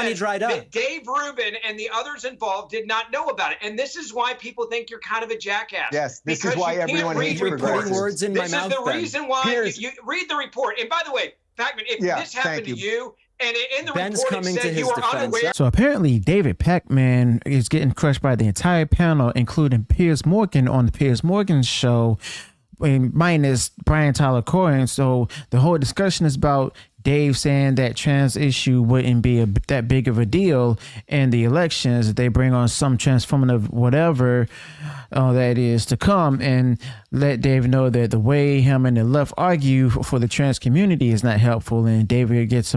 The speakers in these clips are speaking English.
money dried up. That Dave Rubin and the others involved did not know about it. And this is why people think you're kind of a jackass. Yes, this is why everyone hates progressives. Putting words in my mouth. This is the reason why you read the report. And by the way, Pakman, if this happened to you, and in the Ben's report coming it said to his you were defense. unaware. So apparently David Pakman is getting crushed by the entire panel, including Piers Morgan on the Piers Morgan show, minus Brian Tyler Cohen. So the whole discussion is about Dave saying that trans issue wouldn't be that big of a deal in the elections, that they bring on some transformative whatever that is to come, and let Dave know that the way him and the left argue for the trans community is not helpful. And David Pakman gets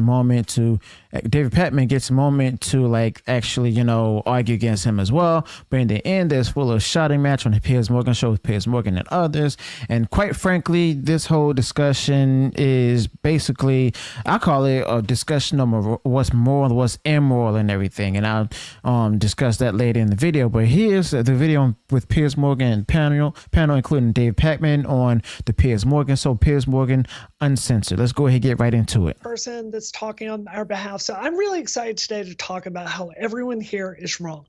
a moment to like actually, you know, argue against him as well. But in the end, there's full of shouting match on the Piers Morgan show with Piers Morgan and others. And quite frankly, this whole discussion is basically, I call it a discussion of what's moral, what's immoral, and everything. And I'll discuss that later in the video. But here's the video with Piers Morgan and panel including Dave Pakman on the Piers Morgan. So Piers Morgan Uncensored. Let's go ahead and get right into it. Person that's talking on our behalf. So I'm really excited today to talk about how everyone here is wrong.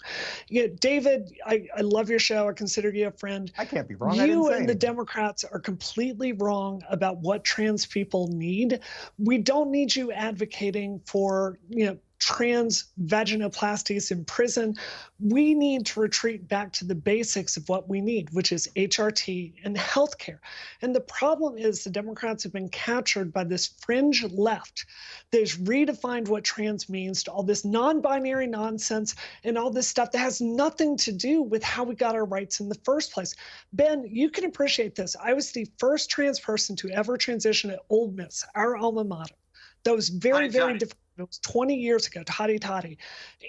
David, I love your show. I consider you a friend. I can't be wrong. You and the Democrats are completely wrong about what trans people need. We don't need you advocating for, trans vaginoplasties in prison. We need to retreat back to the basics of what we need, which is HRT and healthcare. And the problem is the Democrats have been captured by this fringe left that has redefined what trans means to all this non-binary nonsense and all this stuff that has nothing to do with how we got our rights in the first place. Ben, you can appreciate this. I was the first trans person to ever transition at Ole Miss, our alma mater. That was very, very difficult. It was 20 years ago, toddy.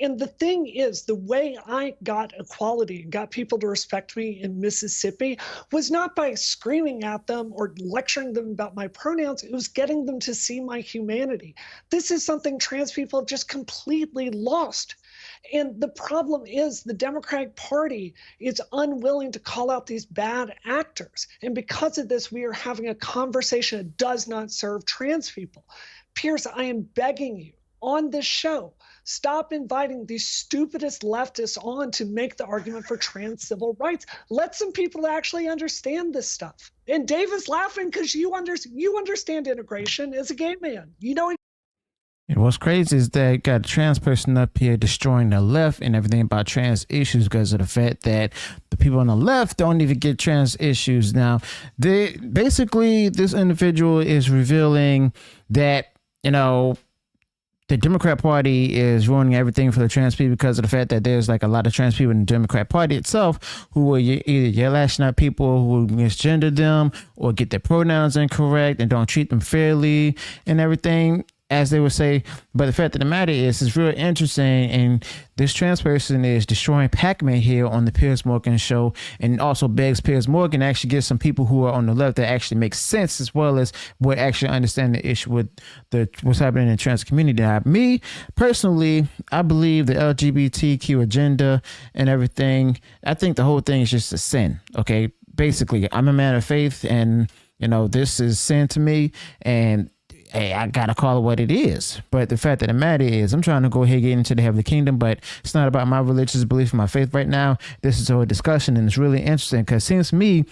And the thing is, the way I got equality and got people to respect me in Mississippi was not by screaming at them or lecturing them about my pronouns. It was getting them to see my humanity. This is something trans people have just completely lost. And the problem is the Democratic Party is unwilling to call out these bad actors. And because of this, we are having a conversation that does not serve trans people. Piers, I am begging you on this show, stop inviting the stupidest leftists on to make the argument for trans civil rights. Let some people actually understand this stuff. And Dave is laughing because you understand integration as a gay man. And what's crazy is that you got a trans person up here destroying the left and everything about trans issues because of the fact that the people on the left don't even get trans issues. Now, basically, this individual is revealing that, the Democrat Party is ruining everything for the trans people because of the fact that there's like a lot of trans people in the Democrat Party itself who are either lashing out people who misgender them or get their pronouns incorrect and don't treat them fairly and everything, as they would say. But the fact of the matter is, it's real interesting, and this trans person is destroying Pakman here on the Piers Morgan show, and also begs Piers Morgan to actually get some people who are on the left that actually make sense, as well as what actually understand the issue with what's happening in the trans community. Now, me personally, I believe the LGBTQ agenda and everything, I think the whole thing is just a sin. Okay, basically, I'm a man of faith, and this is sin to me, and hey, I gotta call it what it is. But the fact of the matter is, I'm trying to go ahead and get into the heavenly kingdom, but it's not about my religious belief and my faith right now. This is a whole discussion, and it's really interesting because it seems to me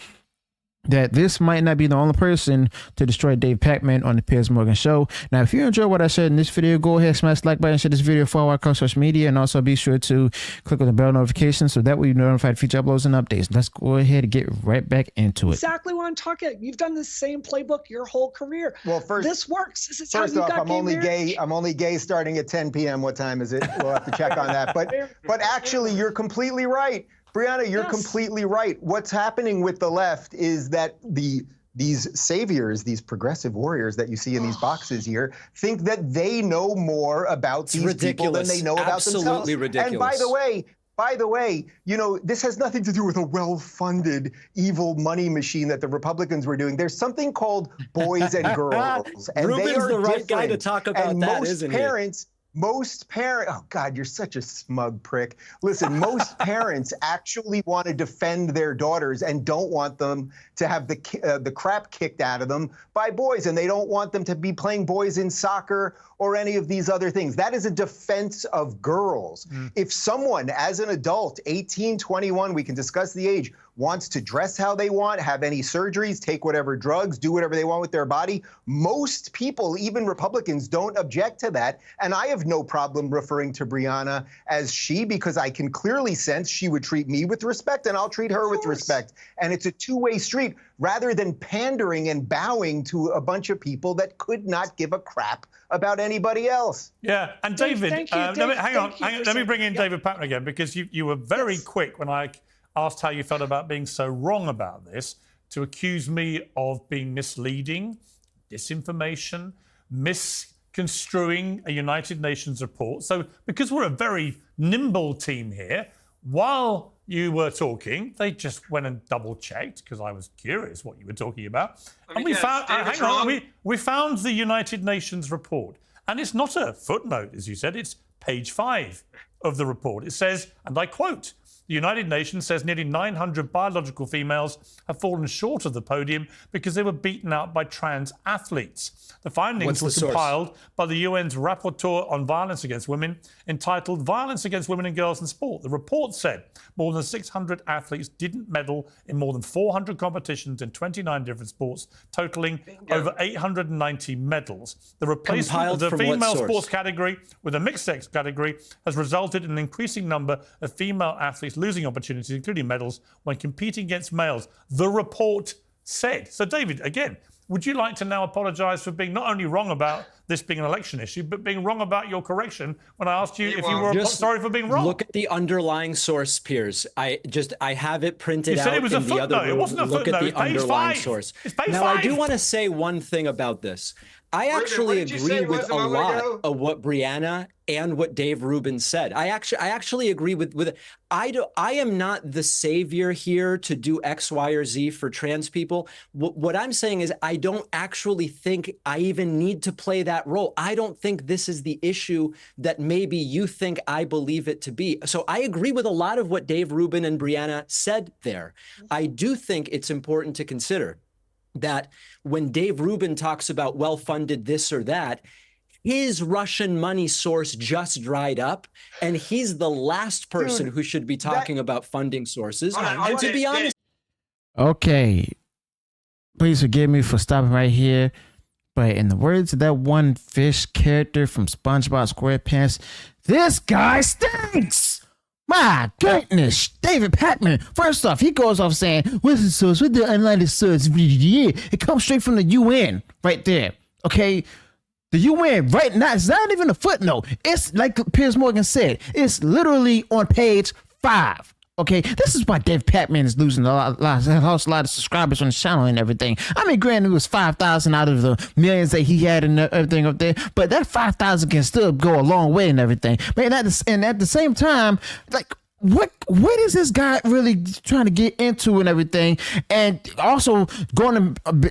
that this might not be the only person to destroy Dave Pakman on the Piers Morgan show. Now, if you enjoyed what I said in this video, go ahead, smash the like button, share this video, follow across social media, and also be sure to click on the bell notification so that way you're notified of future uploads and updates. Let's go ahead and get right back into it. Exactly what I'm talking about. You've done the same playbook your whole career. Well, this works. This is first off, I'm only gay starting at 10 p.m. What time is it? We'll have to check on that. But actually, you're completely right. Brianna, you're completely right. What's happening with the left is that these saviors, these progressive warriors that you see in these boxes here, think that they know more about these people than they know about themselves. Absolutely ridiculous. And by the way, this has nothing to do with a well-funded evil money machine that the Republicans were doing. There's something called boys and girls, and Ruben's they are the right different. guy to talk about and that, isn't he? Most parents, oh God, you're such a smug prick. Listen, most parents actually want to defend their daughters and don't want them to have the crap kicked out of them by boys, and they don't want them to be playing boys in soccer or any of these other things. That is a defense of girls. If someone, as an adult, 18, 21, we can discuss the age, wants to dress how they want, have any surgeries, take whatever drugs, do whatever they want with their body, most people, even Republicans, don't object to that. And I have no problem referring to Brianna as she, because I can clearly sense she would treat me with respect and I'll treat her with respect. And it's a two-way street rather than pandering and bowing to a bunch of people that could not give a crap about anybody else. Yeah, and David, let me bring in David Pakman again, because you were very quick when I asked how you felt about being so wrong about this, to accuse me of being misleading, disinformation, misconstruing a United Nations report. So because we're a very nimble team here, while you were talking, they just went and double-checked, because I was curious what you were talking about. And we found, we found the United Nations report. And it's not a footnote, as you said, it's page 5 of the report. It says, and I quote, "The United Nations says nearly 900 biological females have fallen short of the podium because they were beaten out by trans athletes. The findings were compiled by the UN's Rapporteur on Violence Against Women, entitled Violence Against Women and Girls in Sport. The report said more than 600 athletes didn't medal in more than 400 competitions in 29 different sports, totaling over 890 medals. The replacement of the female sports category with a mixed-sex category has resulted in an increasing number of female athletes losing opportunities, including medals, when competing against males," the report said. So, David, again, would you like to now apologise for being not only wrong about this being an election issue, but being wrong about your correction when I asked you if you were sorry for being wrong? Look at the underlying source, Piers. I have it printed out. You said it was a footnote. It wasn't a footnote. Look at the underlying source. Now, I do want to say one thing about this. I actually agree with a lot of what Brianna and what Dave Rubin said. I actually agree with it. I am not the savior here to do X, Y, or Z for trans people. What I'm saying is I don't actually think I even need to play that role. I don't think this is the issue that maybe you think I believe it to be. So I agree with a lot of what Dave Rubin and Brianna said there. I do think it's important to consider that when Dave Rubin talks about well-funded this or that, his Russian money source just dried up, and he's the last person who should be talking about funding sources. And to be honest... Okay, please forgive me for stopping right here, but in the words of that one fish character from SpongeBob SquarePants, this guy stinks! My goodness, David Pakman. First off, he goes off saying, "What's the source? What's the unlighted source?" It comes straight from the UN right there. Okay, the UN right now. It's not even a footnote. It's like Piers Morgan said. It's literally on page 5. Okay, this is why David Pakman is losing lost a lot of subscribers on the channel and everything. I mean, granted, it was 5,000 out of the millions that he had and everything up there, but that 5,000 can still go a long way and everything. Man, at the same time, like, what is this guy really trying to get into and everything? And also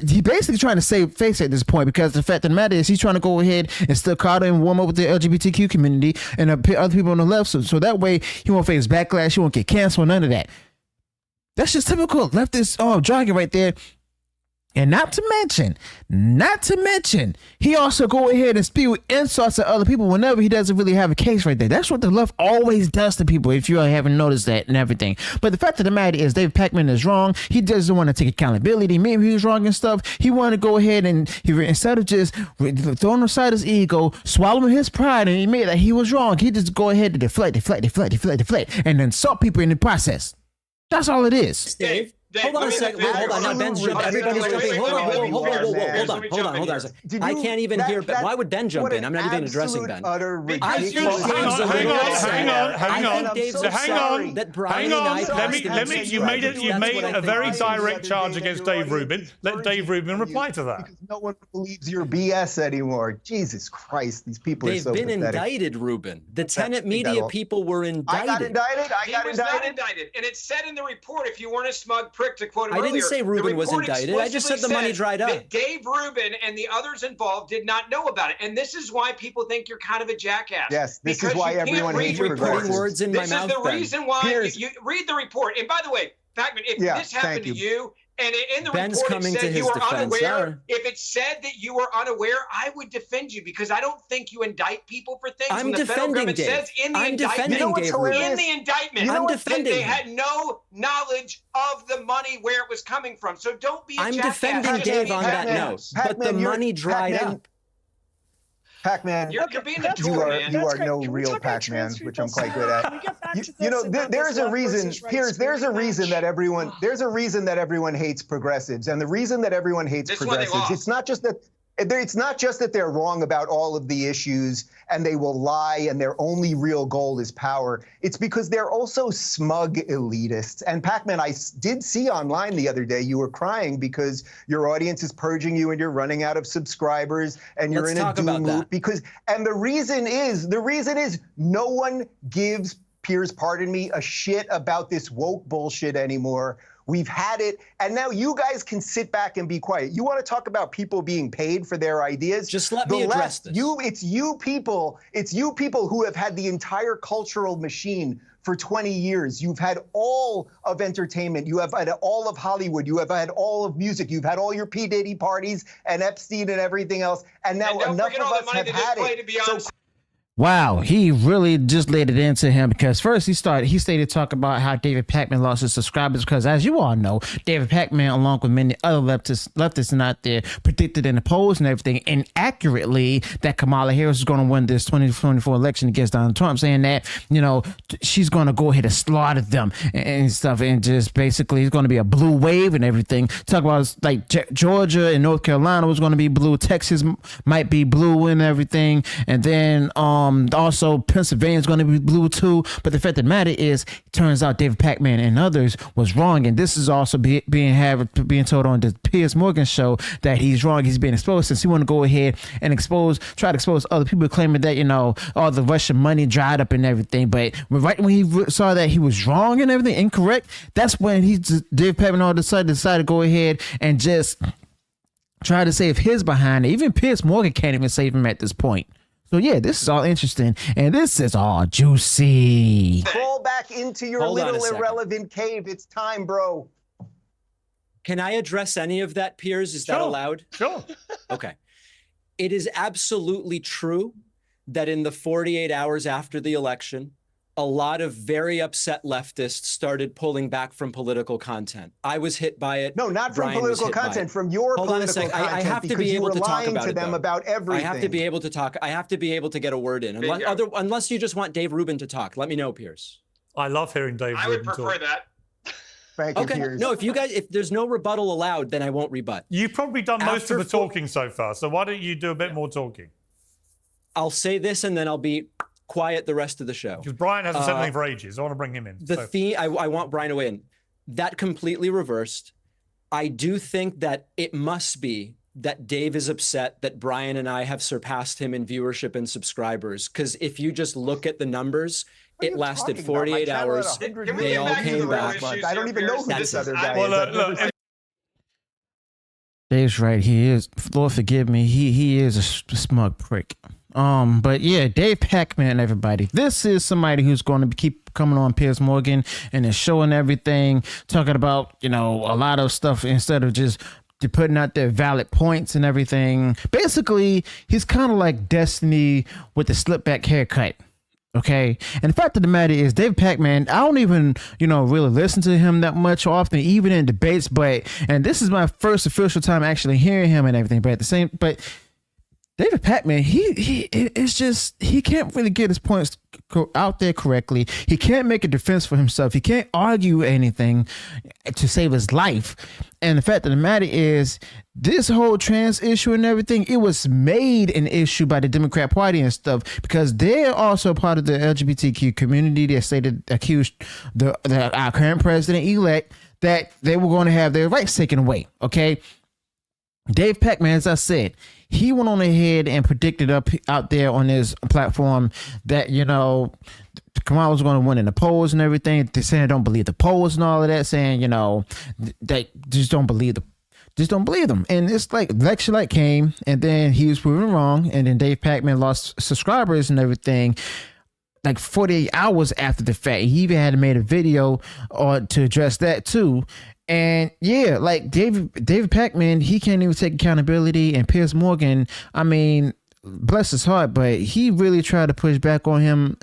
he basically trying to save face at this point, because the fact of the matter is he's trying to go ahead and still caught and warm up with the LGBTQ community and other people on the left, so that way he won't face backlash, he won't get canceled, none of that. That's just typical leftist jargon right there. And not to mention, he also go ahead and spew insults at other people whenever he doesn't really have a case right there. That's what the left always does to people, if you haven't noticed that and everything. But the fact of the matter is David Pakman is wrong. He doesn't want to take accountability. Maybe he was wrong and stuff. He wanted to go ahead and instead of just throwing aside his ego, swallowing his pride, and he made that he was wrong, he just go ahead and deflect, and insult people in the process. That's all it is. Dave, hold on a second. Wait, hold on. Now Ben's jumping. Everybody's jumping. Hold on a second. I can't even hear Ben. Why would Ben jump in? I'm not even addressing Ben. Hang on. You made a very direct charge against Dave Rubin. Let Dave Rubin reply to that. Because no one believes your BS anymore. Jesus Christ, these people are so pathetic. They've been indicted, Rubin. The Tenet Media people were indicted. I got indicted. He was not indicted. And it said in the report, if you weren't a smug prick, quick to quote him earlier. I didn't say Rubin was indicted. I just said the money dried up. That Dave Rubin and the others involved did not know about it. And this is why people think you're kind of a jackass. Yes, this is why everyone hates progressives. Words in my mouth. This is the reason why you read the report. And by the way, Pakman, if this happened to you, and in the report it said you were unaware, if it said that you were unaware, I would defend you because I don't think you indict people for things. I'm defending Dave. Says in the indictment, in the indictment, that they had no knowledge of the money where it was coming from. So don't be a jackass. I'm defending Dave on that note. But the money dried up. Pakman, you're being a tool, man. You are no real Pakman, which I'm quite good at. You know, there's a reason, Piers. There's a reason that everyone hates progressives, and the reason that everyone hates progressives, it's not just that they're wrong about all of the issues and they will lie and their only real goal is power. It's because they're also smug elitists. And Pakman, I did see online the other day you were crying because your audience is purging you and you're running out of subscribers and you're in a doom loop and the reason is no one gives, Piers, pardon me, a shit about this woke bullshit anymore. We've had it, and now you guys can sit back and be quiet. You want to talk about people being paid for their ideas? Just let me address this. It's you people who have had the entire cultural machine for 20 years. You've had all of entertainment. You have had all of Hollywood. You have had all of music. You've had all your P. Diddy parties and Epstein and everything else. And now enough of us have had it. Wow, he really just laid it into him because first he stated talk about how David Pakman lost his subscribers because, as you all know, David Pakman, along with many other leftists out there, predicted in the polls and everything inaccurately that Kamala Harris is going to win this 2024 election against Donald Trump, saying that, you know, she's going to go ahead and slaughter them and stuff, and just basically it's going to be a blue wave and everything. Talk about like Georgia and North Carolina was going to be blue, Texas might be blue and everything, and then also Pennsylvania is going to be blue too. But the fact of the matter is, it turns out David Pakman and others was wrong, and this is also being told on the Piers Morgan show that he's wrong. He's being exposed since he want to go ahead and try to expose other people claiming that, you know, all the Russian money dried up and everything. But right when he saw that he was wrong and everything, incorrect, that's when David Pakman all decided to go ahead and just try to save his behind it. Even Piers Morgan can't even save him at this point. So yeah, this is all interesting, and this is all juicy. Fall back into your little irrelevant cave. It's time, bro. Can I address any of that, Piers? Is that allowed? Sure. Okay. It is absolutely true that in the 48 hours after the election, a lot of very upset leftists started pulling back from political content. I was hit by it. No, not from political content, from your political content. I have to be able to talk about them about everything. I have to be able to talk. I have to be able to get a word in. Unless you just want Dave Rubin to talk. Let me know, Piers. I love hearing Dave Rubin talk. I would prefer that. Thank you, Piers. No, if there's no rebuttal allowed, then I won't rebut. You've probably done most of the talking so far, so why don't you do a bit more talking? I'll say this and then I'll be quiet the rest of the show. Because Brian hasn't said anything for ages. I want to bring him in. I want Brian to win. That completely reversed. I do think that it must be that Dave is upset that Brian and I have surpassed him in viewership and subscribers. Because if you just look at the numbers, it lasted 48 hours. They all came back. I don't even know who this other guy is. Dave's right. He is. Lord forgive me. He is a smug prick. But yeah, Dave Pakman, everybody. This is somebody who's going to keep coming on Piers Morgan and is showing everything, talking about, you know, a lot of stuff instead of just putting out their valid points and everything. Basically, he's kind of like Destiny with the slip back haircut. Okay. And the fact of the matter is, David Pakman, I don't even, really listen to him that much often, even in debates. And this is my first official time actually hearing him and everything. But David Pakman, he can't really get his points out there correctly. He can't make a defense for himself. He can't argue anything to save his life. And the fact of the matter is, this whole trans issue and everything, it was made an issue by the Democrat Party and stuff because they're also part of the LGBTQ community. They accused our current president-elect that they were going to have their rights taken away. Okay. Dave Pakman, as I said, he went on ahead and predicted out there on his platform that, Kamala's going to win in the polls and everything. They're saying don't believe the polls and all of that, saying, you know, they just don't believe them. And it's like election night came, and then he was proven wrong, and then Dave Pakman lost subscribers and everything like 48 hours after the fact. He even had made a video to address that too. And yeah, like David Pakman, he can't even take accountability. And Piers Morgan, I mean, bless his heart, but he really tried to push back on him.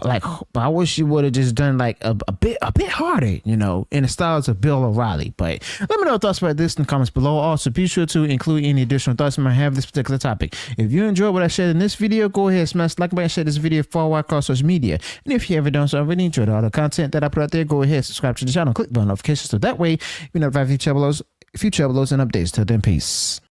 Like, I wish he would have just done like a bit harder, you know, in the styles of Bill O'Reilly. But let me know your thoughts about this in the comments below. Also, be sure to include any additional thoughts you might have this particular topic. If you enjoyed what I shared in this video, go ahead, smash the like button, share this video far wide across social media. And if you haven't done so already, enjoyed all the content that I put out there, go ahead, subscribe to the channel, click the notifications so that way you know if I have future uploads and updates. Till then, peace.